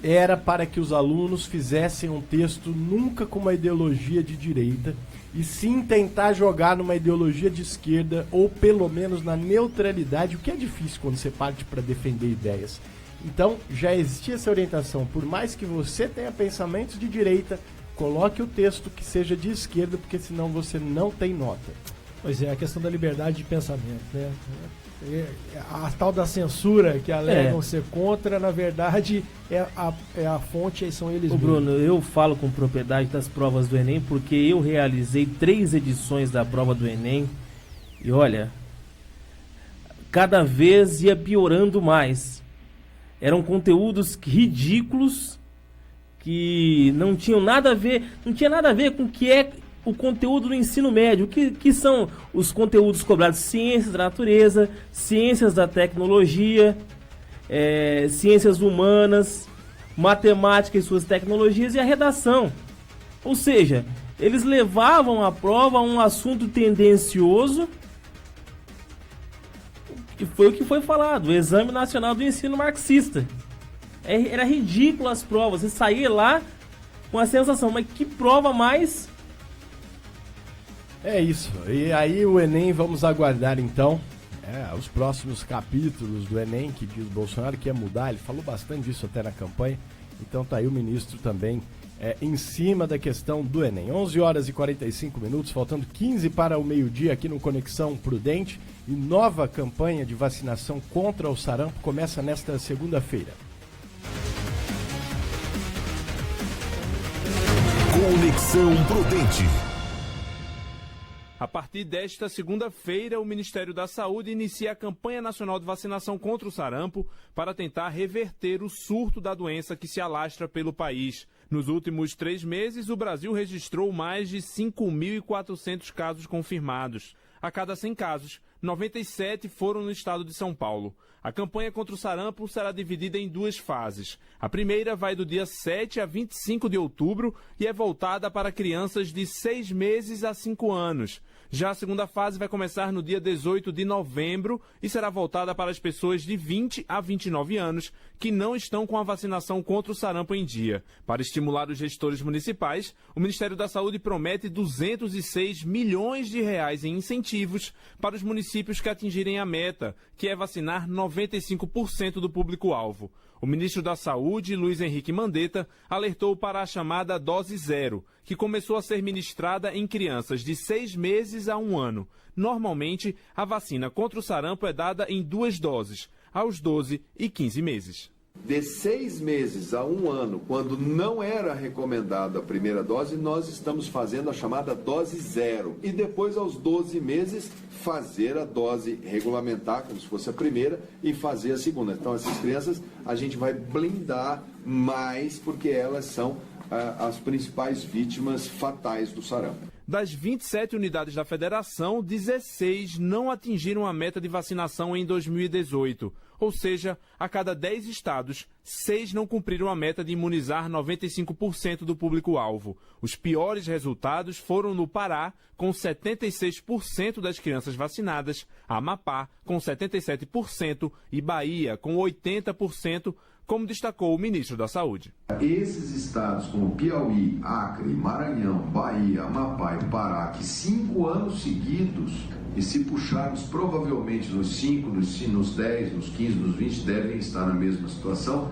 era para que os alunos fizessem um texto nunca com uma ideologia de direita, e sim tentar jogar numa ideologia de esquerda, ou pelo menos na neutralidade, o que é difícil quando você parte para defender ideias. Então, já existia essa orientação. Por mais que você tenha pensamentos de direita, coloque o texto que seja de esquerda, porque senão você não tem nota. Pois é, a questão da liberdade de pensamento, né? A tal da censura que alegam ser contra, na verdade, é a fonte, são eles mesmos. Bruno, eu falo com propriedade das provas do Enem, porque eu realizei 3 edições da prova do Enem, e olha, cada vez ia piorando mais. Eram conteúdos ridículos, que não tinham nada a ver, com o que é o conteúdo do ensino médio, que são os conteúdos cobrados: ciências da natureza, ciências da tecnologia, ciências humanas, matemática e suas tecnologias, e a redação. Ou seja, eles levavam a prova a um assunto tendencioso, que foi o que foi falado, o Exame Nacional do Ensino Marxista. Era ridículo as provas, você saía lá com a sensação, mas que prova mais... É isso, e aí o Enem, vamos aguardar então os próximos capítulos do Enem, que diz o Bolsonaro que ia mudar, ele falou bastante disso até na campanha, então tá aí o ministro também em cima da questão do Enem. 11 horas e 45 minutos, faltando 15 para o meio-dia aqui no Conexão Prudente, e nova campanha de vacinação contra o sarampo começa nesta segunda-feira. Conexão Prudente. A partir desta segunda-feira, o Ministério da Saúde inicia a campanha nacional de vacinação contra o sarampo para tentar reverter o surto da doença que se alastra pelo país. Nos últimos 3 meses, o Brasil registrou mais de 5.400 casos confirmados. A cada 100 casos, 97 foram no estado de São Paulo. A campanha contra o sarampo será dividida em 2 fases. A primeira vai do dia 7 a 25 de outubro e é voltada para crianças de 6 meses a 5 anos. Já a segunda fase vai começar no dia 18 de novembro e será voltada para as pessoas de 20 a 29 anos que não estão com a vacinação contra o sarampo em dia. Para estimular os gestores municipais, o Ministério da Saúde promete 206 milhões de reais em incentivos para os municípios que atingirem a meta, que é vacinar 95% do público-alvo. O ministro da Saúde, Luiz Henrique Mandetta, alertou para a chamada dose zero, que começou a ser ministrada em crianças de 6 meses a 1 ano. Normalmente, a vacina contra o sarampo é dada em 2 doses, aos 12 e 15 meses. De 6 meses a 1 ano, quando não era recomendada a primeira dose, nós estamos fazendo a chamada dose zero. E depois, aos 12 meses, fazer a dose regulamentar, como se fosse a primeira, e fazer a segunda. Então, essas crianças a gente vai blindar mais, porque elas são as principais vítimas fatais do sarampo. Das 27 unidades da federação, 16 não atingiram a meta de vacinação em 2018. Ou seja, a cada 10 estados, 6 não cumpriram a meta de imunizar 95% do público-alvo. Os piores resultados foram no Pará, com 76% das crianças vacinadas, Amapá, com 77% e Bahia, com 80%, como destacou o ministro da Saúde. Esses estados como Piauí, Acre, Maranhão, Bahia, Amapá e Pará, que 5 anos seguidos, e se puxarmos provavelmente nos 5, nos 10, nos 15, nos 20, devem estar na mesma situação,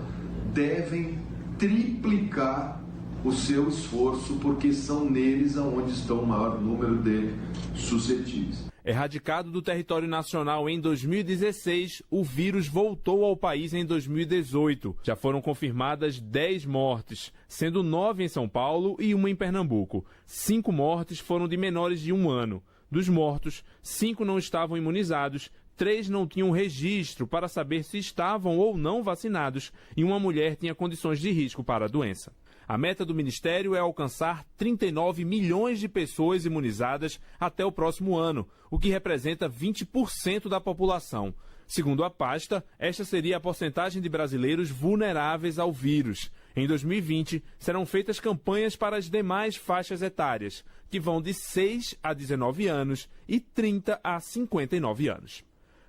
devem triplicar o seu esforço, porque são neles onde estão o maior número de suscetíveis. Erradicado do território nacional em 2016, o vírus voltou ao país em 2018. Já foram confirmadas 10 mortes, sendo 9 em São Paulo e 1 em Pernambuco. 5 mortes foram de menores de 1 ano. Dos mortos, 5 não estavam imunizados, 3 não tinham registro para saber se estavam ou não vacinados e uma mulher tinha condições de risco para a doença. A meta do Ministério é alcançar 39 milhões de pessoas imunizadas até o próximo ano, o que representa 20% da população. Segundo a pasta, esta seria a porcentagem de brasileiros vulneráveis ao vírus. Em 2020, serão feitas campanhas para as demais faixas etárias, que vão de 6 a 19 anos e 30 a 59 anos.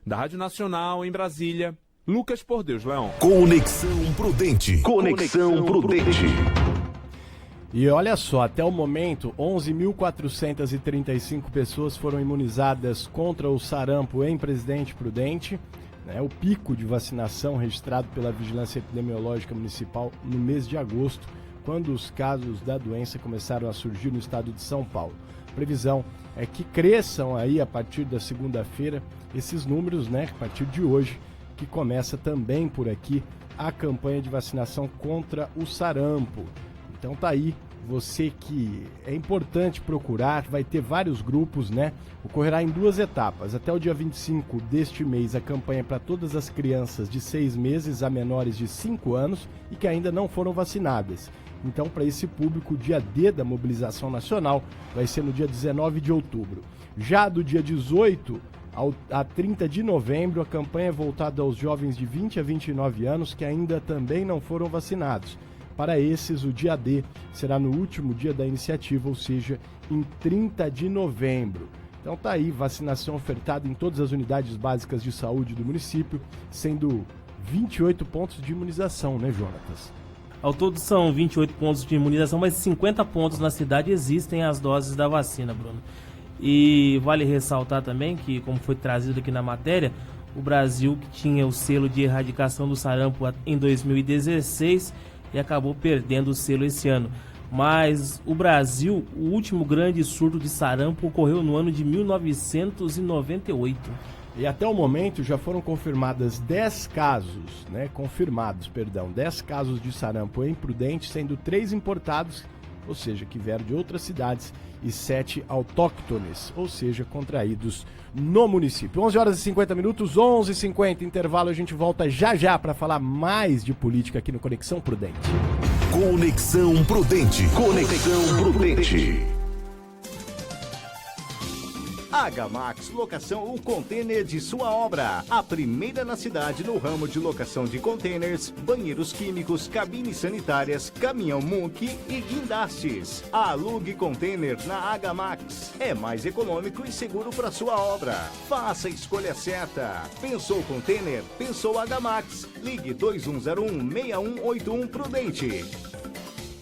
Da Rádio Nacional, em Brasília, Lucas Por Deus Leão. Conexão Prudente. Conexão Prudente. E olha só, até o momento, 11.435 pessoas foram imunizadas contra o sarampo em Presidente Prudente. O pico de vacinação registrado pela Vigilância Epidemiológica Municipal no mês de agosto, quando os casos da doença começaram a surgir no estado de São Paulo. A previsão é que cresçam aí a partir da segunda-feira esses números, a partir de hoje, que começa também por aqui a campanha de vacinação contra o sarampo. Então tá aí, você que é importante procurar, vai ter vários grupos, Ocorrerá em 2 etapas. Até o dia 25 deste mês, a campanha é para todas as crianças de 6 meses a menores de 5 anos e que ainda não foram vacinadas. Então, para esse público, o dia D da mobilização nacional vai ser no dia 19 de outubro. Já do dia 18 a 30 de novembro, a campanha é voltada aos jovens de 20 a 29 anos que ainda também não foram vacinados. Para esses, o dia D será no último dia da iniciativa, ou seja, em 30 de novembro. Então tá aí, vacinação ofertada em todas as unidades básicas de saúde do município, sendo 28 pontos de imunização, Jonatas? Ao todo são 28 pontos de imunização, mas 50 pontos na cidade existem as doses da vacina, Bruno. E vale ressaltar também que, como foi trazido aqui na matéria, o Brasil, que tinha o selo de erradicação do sarampo em 2016... e acabou perdendo o selo esse ano. Mas o Brasil, o último grande surto de sarampo ocorreu no ano de 1998. E até o momento já foram confirmadas 10 casos, 10 casos de sarampo em Prudente, sendo 3 importados, ou seja, que vieram de outras cidades, e 7 autóctones, ou seja, contraídos no município. 11h50, 11h50, intervalo, a gente volta já para falar mais de política aqui no Conexão Prudente. Conexão Prudente. Conexão Prudente. Agamax Locação ou Container de sua obra. A primeira na cidade no ramo de locação de containers, banheiros químicos, cabines sanitárias, caminhão Munk e guindastes. Alugue container na Agamax. É mais econômico e seguro para sua obra. Faça a escolha certa. Pensou container? Pensou Agamax. Ligue 2101-6181 Prudente.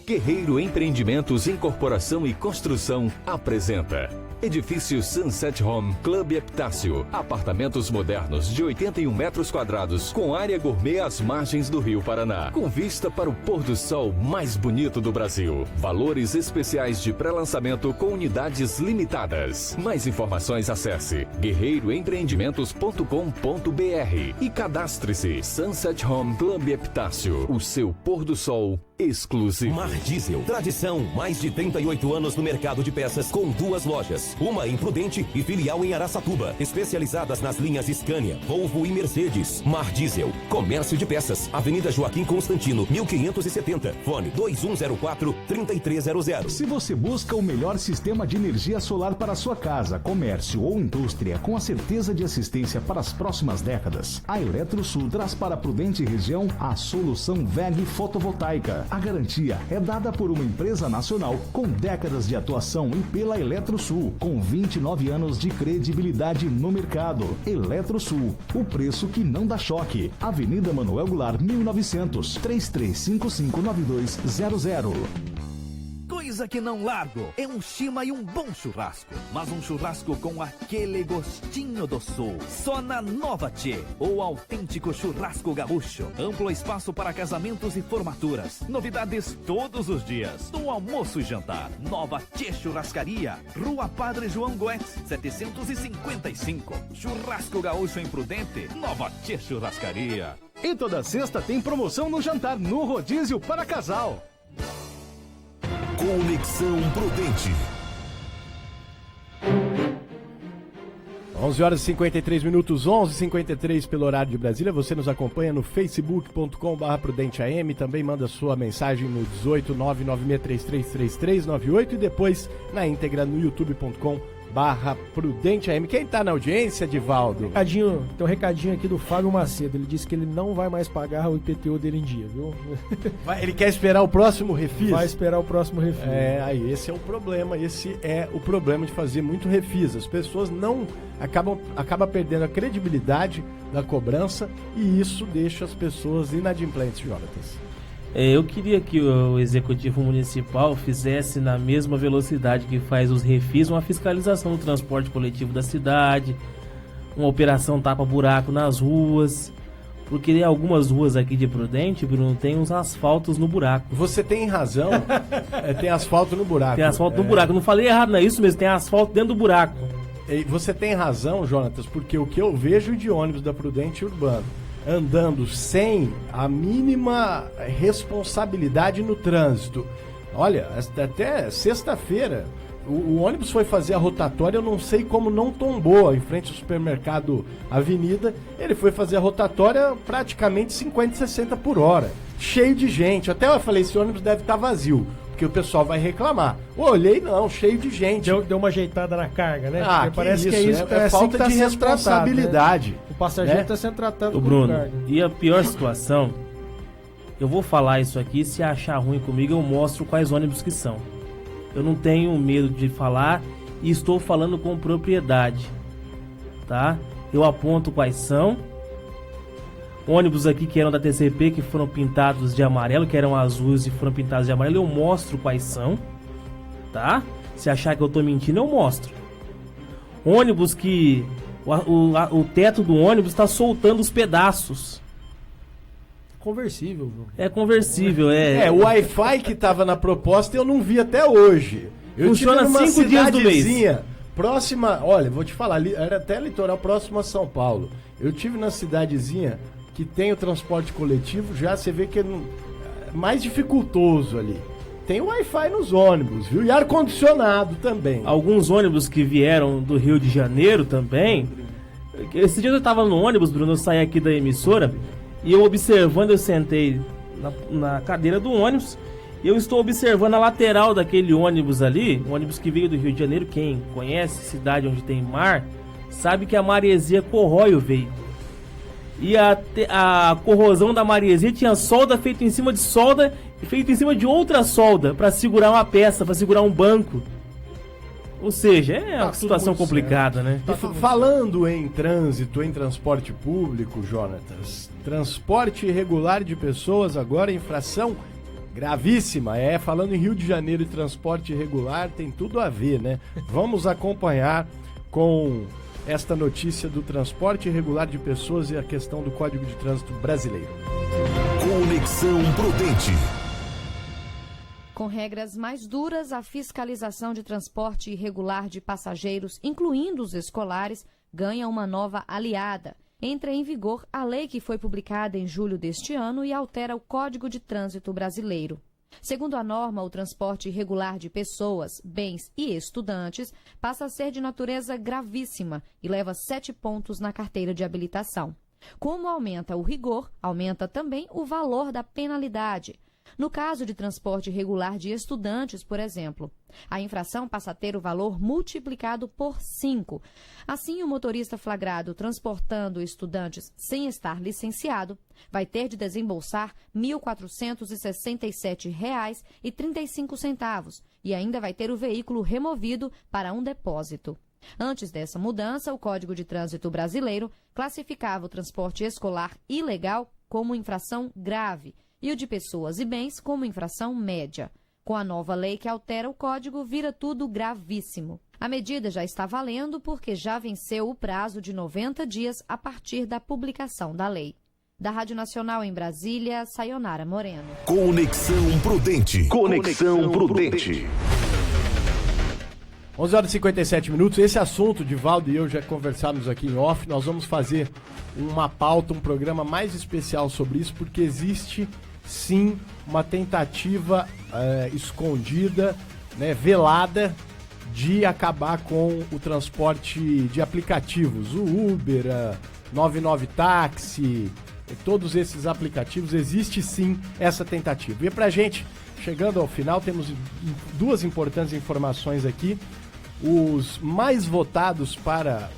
Guerreiro Empreendimentos Incorporação e Construção apresenta Edifício Sunset Home Club Epitácio. Apartamentos modernos de 81 metros quadrados com área gourmet às margens do Rio Paraná. Com vista para o pôr do sol mais bonito do Brasil. Valores especiais de pré-lançamento com unidades limitadas. Mais informações acesse guerreiroempreendimentos.com.br e cadastre-se. Sunset Home Club Epitácio. O seu pôr do sol exclusivo. Mar Diesel, tradição, mais de 38 anos no mercado de peças com 2 lojas. Uma em Prudente e filial em Araçatuba, especializadas nas linhas Scania, Volvo e Mercedes. Mar Diesel, comércio de peças, Avenida Joaquim Constantino, 1570, fone 2104-3300. Se você busca o melhor sistema de energia solar para sua casa, comércio ou indústria, com a certeza de assistência para as próximas décadas, a Eletrosul traz para a Prudente região a solução WEG fotovoltaica. A garantia é dada por uma empresa nacional com décadas de atuação e pela Eletrosul, com 29 anos de credibilidade no mercado. Eletrosul, o preço que não dá choque. Avenida Manuel Goulart, 1900, 33559200. Coisa que não largo é um chima e um bom churrasco. Mas um churrasco com aquele gostinho do sul. Só na Nova Tchê, o autêntico churrasco gaúcho. Amplo espaço para casamentos e formaturas. Novidades todos os dias. No almoço e jantar. Nova Tchê Churrascaria. Rua Padre João Goetz, 755. Churrasco gaúcho em Prudente. Nova Tchê Churrascaria. E toda sexta tem promoção no jantar no rodízio para casal. Conexão Prudente. 11h53, 11h53 pelo horário de Brasília. Você nos acompanha no facebook.com/prudenteam. Também manda sua mensagem no 18996333398 e depois na íntegra no youtube.com/ www.prudente.am. Quem tá na audiência, Divaldo? Tem um recadinho aqui do Fábio Macedo. Ele disse que ele não vai mais pagar o IPTU dele em dia, viu? Ele quer esperar o próximo refis? Vai esperar o próximo refis. Aí esse é o problema. Esse é o problema de fazer muito refis. As pessoas não acabam perdendo a credibilidade da cobrança e isso deixa as pessoas inadimplentes, Jonatas. Eu queria que o Executivo Municipal fizesse na mesma velocidade que faz os refis uma fiscalização do transporte coletivo da cidade, uma operação tapa-buraco nas ruas, porque algumas ruas aqui de Prudente, Bruno, tem uns asfaltos no buraco. Você tem razão, tem asfalto no buraco. Tem asfalto no buraco, não falei errado, não é isso mesmo, tem asfalto dentro do buraco. Você tem razão, Jonatas, porque o que eu vejo de ônibus da Prudente Urbano andando sem a mínima responsabilidade no trânsito. Olha, até sexta-feira o ônibus foi fazer a rotatória, eu não sei como não tombou em frente ao supermercado Avenida. Ele foi fazer a rotatória praticamente 50, 60 por hora, cheio de gente. Até eu falei, esse ônibus deve estar vazio, porque o pessoal vai reclamar. Olhei, não, cheio de gente. Deu uma ajeitada na carga, né? Porque parece que é isso, é assim falta de responsabilidade. Tratado, né? O passageiro está sendo tratado por Bruno, carga. E a pior situação, eu vou falar isso aqui, se achar ruim comigo, eu mostro quais ônibus que são. Eu não tenho medo de falar e estou falando com propriedade, tá? Eu aponto quais são. Ônibus aqui que eram da TCP, que foram pintados de amarelo, que eram azuis e foram pintados de amarelo, eu mostro quais são, tá? Se achar que eu tô mentindo, eu mostro. Ônibus que o teto do ônibus está soltando os pedaços. Conversível, viu? É conversível, o Wi-Fi que tava na proposta eu não vi até hoje. Funciona 5 dias do mês. Próxima, olha, vou te falar, era até litoral próximo a São Paulo. Eu tive na cidadezinha que tem o transporte coletivo, já você vê que é mais dificultoso ali. Tem Wi-Fi nos ônibus, viu? E ar-condicionado também. Alguns ônibus que vieram do Rio de Janeiro também. Esse dia eu tava no ônibus, Bruno, eu saí aqui da emissora e eu observando, eu sentei na cadeira do ônibus e eu estou observando a lateral daquele ônibus ali, um ônibus que veio do Rio de Janeiro. Quem conhece cidade onde tem mar, sabe que a maresia corrói o veículo. E a corrosão da maresia tinha solda feita em cima de solda, feita em cima de outra solda, para segurar uma peça, para segurar um banco. Ou seja, é uma situação complicada, né? Falando em trânsito, em transporte público, Jonatas, transporte irregular de pessoas, agora infração gravíssima. Falando em Rio de Janeiro e transporte irregular, tem tudo a ver, né? Vamos acompanhar com esta notícia do transporte irregular de pessoas e a questão do Código de Trânsito brasileiro. Conexão Prudente. Com regras mais duras, a fiscalização de transporte irregular de passageiros, incluindo os escolares, ganha uma nova aliada. Entra em vigor a lei que foi publicada em julho deste ano e altera o Código de Trânsito brasileiro. Segundo a norma, o transporte irregular de pessoas, bens e estudantes passa a ser de natureza gravíssima e leva 7 pontos na carteira de habilitação. Como aumenta o rigor, aumenta também o valor da penalidade. No caso de transporte irregular de estudantes, por exemplo, a infração passa a ter o valor multiplicado por 5. Assim, o motorista flagrado transportando estudantes sem estar licenciado vai ter de desembolsar R$ 1.467,35 e ainda vai ter o veículo removido para um depósito. Antes dessa mudança, o Código de Trânsito brasileiro classificava o transporte escolar ilegal como infração grave e o de pessoas e bens como infração média. Com a nova lei que altera o código, vira tudo gravíssimo. A medida já está valendo porque já venceu o prazo de 90 dias a partir da publicação da lei. Da Rádio Nacional em Brasília, Sayonara Moreno. Conexão Prudente. Conexão Prudente. 11h57. Esse assunto, Divaldo e eu já conversamos aqui em off. Nós vamos fazer uma pauta, um programa mais especial sobre isso, porque existe sim uma tentativa escondida, né, velada, de acabar com o transporte de aplicativos. O Uber, 99 Táxi, todos esses aplicativos, existe sim essa tentativa. E pra gente, chegando ao final, temos duas importantes informações aqui. os mais votados para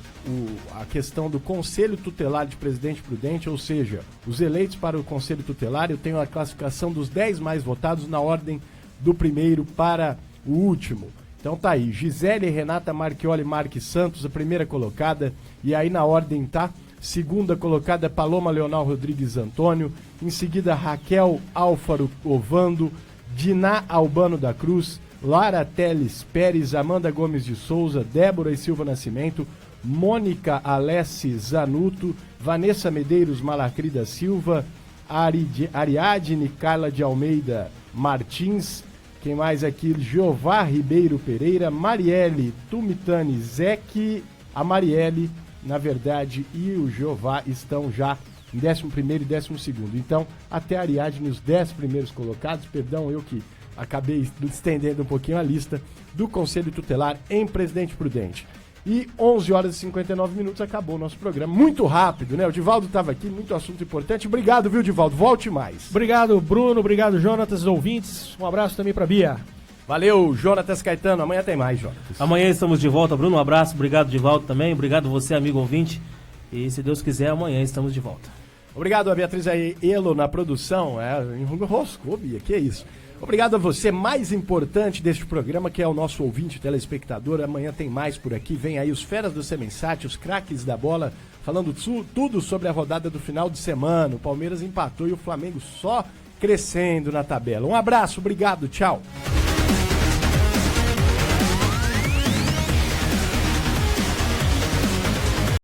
a questão do Conselho Tutelar de Presidente Prudente, ou seja, os eleitos para o Conselho Tutelar, eu tenho a classificação dos 10 mais votados na ordem do primeiro para o último. Então tá aí, Gisele Renata Marchioli Marques Santos, a primeira colocada, e aí na ordem tá, segunda colocada Paloma Leonal Rodrigues Antônio, em seguida Raquel Álvaro Ovando, Diná Albano da Cruz, Lara Teles Pérez, Amanda Gomes de Souza, Débora e Silva Nascimento, Mônica Alessi Zanuto, Vanessa Medeiros Malacri da Silva, Ariadne Carla de Almeida Martins, quem mais aqui? Jeová Ribeiro Pereira, Marielle Tumitani Zec, a Marielle, na verdade, e o Jeová estão já em 11º e 12º. Então, até a Ariadne, os 10 primeiros colocados, perdão, eu que acabei estendendo um pouquinho a lista do Conselho Tutelar em Presidente Prudente. E 11 horas e 59 minutos acabou o nosso programa. Muito rápido, né? O Divaldo estava aqui, muito assunto importante. Obrigado, viu, Divaldo? Volte mais. Obrigado, Bruno. Obrigado, Jonatas, ouvintes. Um abraço também para Bia. Valeu, Jonatas Caetano. Amanhã tem mais, Jonatas. Amanhã estamos de volta, Bruno. Um abraço. Obrigado, Divaldo, também. Obrigado você, amigo ouvinte. E se Deus quiser, amanhã estamos de volta. Obrigado a Beatriz Aiello na produção. Enroscou, Bia, que é isso. Obrigado a você, mais importante deste programa, que é o nosso ouvinte, telespectador. Amanhã tem mais por aqui. Vem aí os feras do Semensat, os craques da bola, falando tudo sobre a rodada do final de semana. O Palmeiras empatou e o Flamengo só crescendo na tabela. Um abraço, obrigado, tchau.